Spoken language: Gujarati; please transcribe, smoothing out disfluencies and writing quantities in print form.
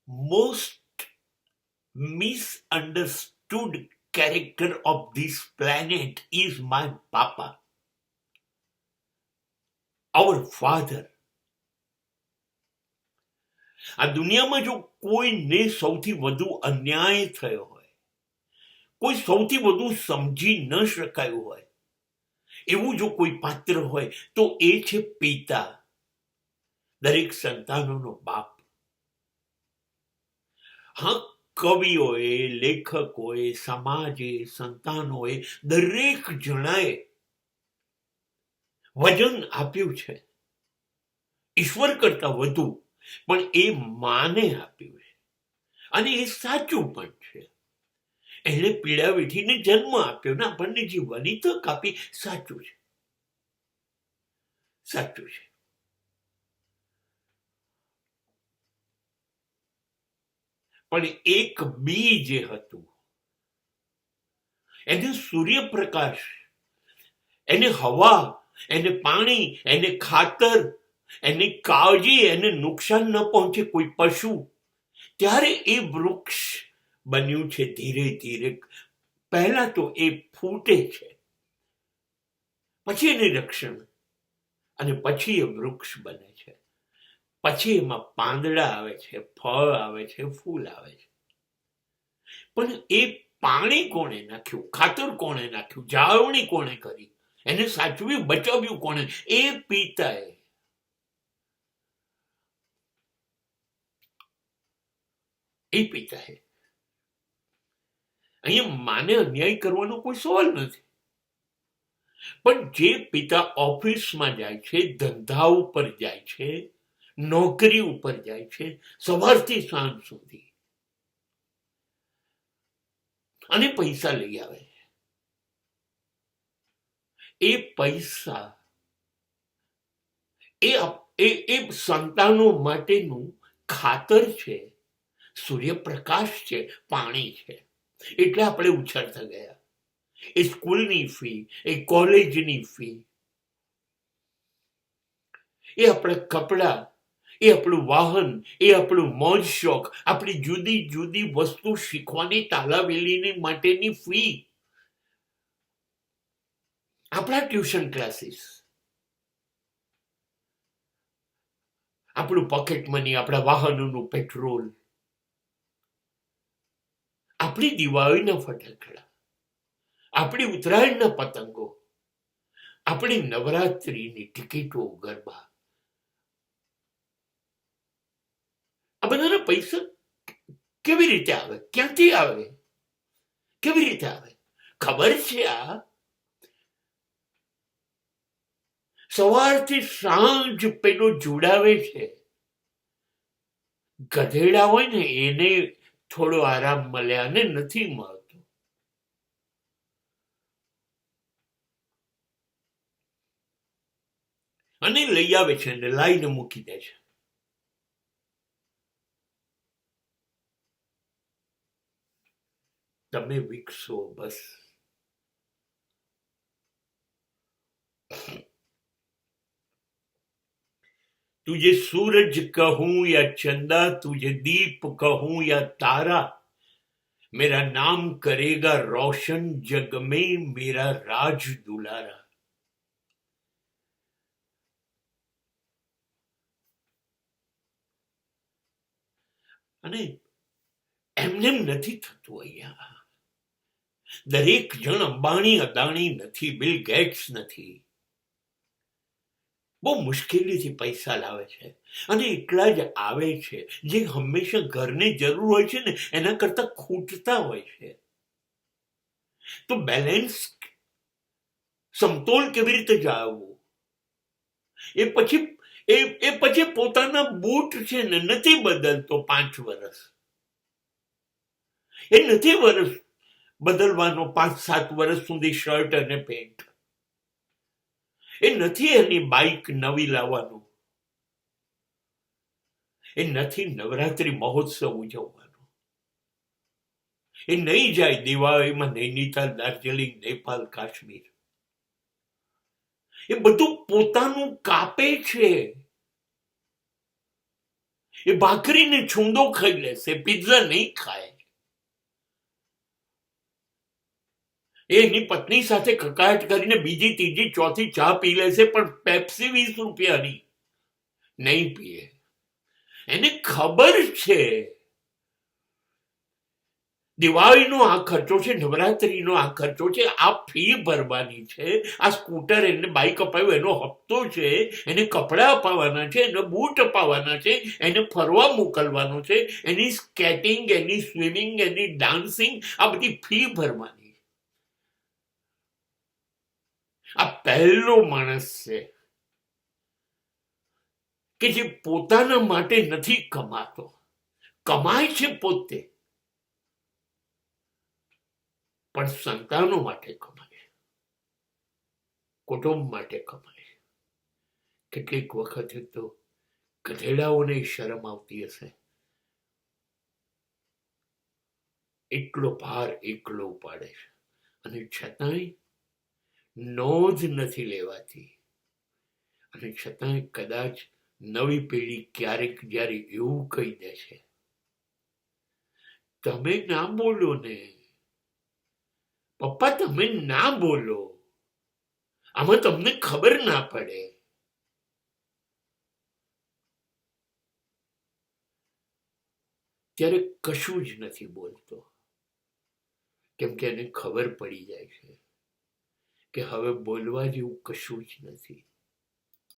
most misunderstood character of this planet is my Papa, our father. આ દુનિયામાં જો કોઈને સૌથી વધુ અન્યાય થયો હોય, કોઈ સૌથી વધુ સમજી ન શકાયું હોય, એવું જો કોઈ પાત્ર હોય તો એ છે પિતા, દરેક સંતાનોનો બાપ. હા, કવિઓએ, લેખકોએ, સમાજે, સંતાનોએ, દરેક જણાએ વજન આપ્યું છે, ઈશ્વર કરતા વધુ, પણ એ માને આપ્યું છે, અને એ સાચું પણ છે. એને પીડા વેઠીને જન્મ આપ્યો ને આપણને જીવવાની તક આપી. સાચું છે, સાચું છે. પણ એક બી જે હતું, એને સૂર્યપ્રકાશ, એને હવા, એને પાણી, એને ખાતર, એની કાળજી, એને નુકસાન ન પહોંચે કોઈ પશુ, ત્યારે એ વૃક્ષ બન્યું છે. ધીરે ધીરે પહેલા તો એ ફૂટે છે, પછી એનું રક્ષણ, અને પછી એ વૃક્ષ બને છે. પછી એમાં પાંદડા આવે છે, ફળ આવે છે, ફૂલ આવે છે. પણ એ પાણી કોણે નાખ્યું, ખાતર કોણે નાખ્યું, જાળવણી કોણે કરી, એને સાચવ્યું, બચાવ્યું કોણે? એ પિતાએ. એ પિતાએ. અહીંયા માને અન્યાય કરવાનો કોઈ સવાલ નથી, પણ જે પિતા ઓફિસમાં જાય છે, ધંધા ઉપર જાય છે, નોકરી ઉપર જાય છે, સવારથી સાંજ સુધી, અને પૈસા લઈ આવે, એ પૈસા એ સંતાનો માટેનું ખાતર છે, સૂર્યપ્રકાશ છે, પાણી છે. એટલે આપણે ઉછળતા ગયા. એ સ્કૂલની ફી, એ કોલેજની ફી, એ આપણા કપડા, એ આપણું વાહન, એ આપણું મોજ શોખ, આપણી જુદી જુદી વસ્તુ શીખવાની, તાલાવેલીની માટેની ફી, આપણા ટ્યુશન ક્લાસીસ, આપણું પોકેટ મની, આપણા વાહનોનું પેટ્રોલ, આપણી દિવાળીના ફટાકડા, આપણી ઉત્તરાયણના પતંગો, આપણી નવરાત્રીની ટિકિટો, ગરબા, આ બધાના પૈસા કેવી રીતે આવે, ક્યાંથી આવે, કેવી રીતે આવે? ખબર છે? આ સવારથી સાંજ પેલો જોડાવે છે. ગધેડા હોય ને એને થોડો આરામ મળે, અને નથી મળતો. અને લઈ આવે છે અને લાઈને મૂકી દે છે. તમે વિકસો બસ. तुझे सूरज कहूं या चंदा, तुझे दीप कहूं या तारा, मेरा नाम करेगा रोशन जग में मेरा राज दुलारा. અને એમને નથી થતું અહીંયા. દરેક જણ અંબાણી અદાણી નથી, બિલ ગેટ્સ નથી. બહુ મુશ્કેલીથી પૈસા લાવે છે, અને એટલા જ આવે છે જે હંમેશા ઘરને જરૂર હોય છે ને એના કરતા ખૂટતા હોય છે. તો બેલેન્સ, સમતોલ કેવી રીતે જાળવવું? એ પછી પોતાના બૂટ છે ને નથી બદલતો 5 વર્ષ. એ નથી બદલવાનો 5-7 વર્ષ સુધી શર્ટ અને પેન્ટ. એ નથી એની બાઇક નવી લાવવાનું. એ નથી નવરાત્રી મહોત્સવ ઉજવવાનો. એ નહીં જાય દિવાળીમાં નૈનીતાલ, દાર્જિલિંગ, નેપાલ, કાશ્મીર. એ બધું પોતાનું કાપે છે. એ ભાખરીને છૂંદો ખાઈ લેશે, પિઝા નહીં ખાય. એની પત્ની સાથે કકાટ કરીને બીજી ત્રીજી ચોથી ચા પી લેશે, પણ પેપ્સી 20 રૂપિયાની નહીં પીએ. એને ખબર છે દિવાળીનો આ ખર્ચો છે, નવરાત્રીનો આ ખર્ચો છે, આ ફી ભરવાની છે, આ સ્કૂટર એને બાઇક અપાવ્યું એનો હપ્તો છે, એને કપડાં અપાવવાના છે, એને બૂટ અપાવવાના છે, એને ફરવા મોકલવાનો છે, એની સ્કેટિંગ, એની સ્વિમિંગ, એની ડાન્સિંગ, આ બધી ફી ભરવાની. આ પહેલો માણસ છે કે જે પોતાના માટે નથી કમાતો, કમાય છે પોતે, પણ સંતાનો માટે કમાય, કુટુંબ માટે કમાય. કેટલીક વખતે તો ગધેડાઓને શરમ આવતી હશે, એટલો ભાર એકલો ઉપાડે છે, અને છતાંય નોંધ નથી લેવાતી. અને છતાંય કદાચ નવી પેઢી ક્યારેક જ્યારે એવું કહી દે છે, તમે ના બોલો ને પપ્પા, તમે ના બોલો, આમાં તમને ખબર ના પડે. ત્યારે કશું જ નથી બોલતો, કેમ કે એને ખબર પડી જાય છે કે હવે બોલવા જેવું કશું જ નથી.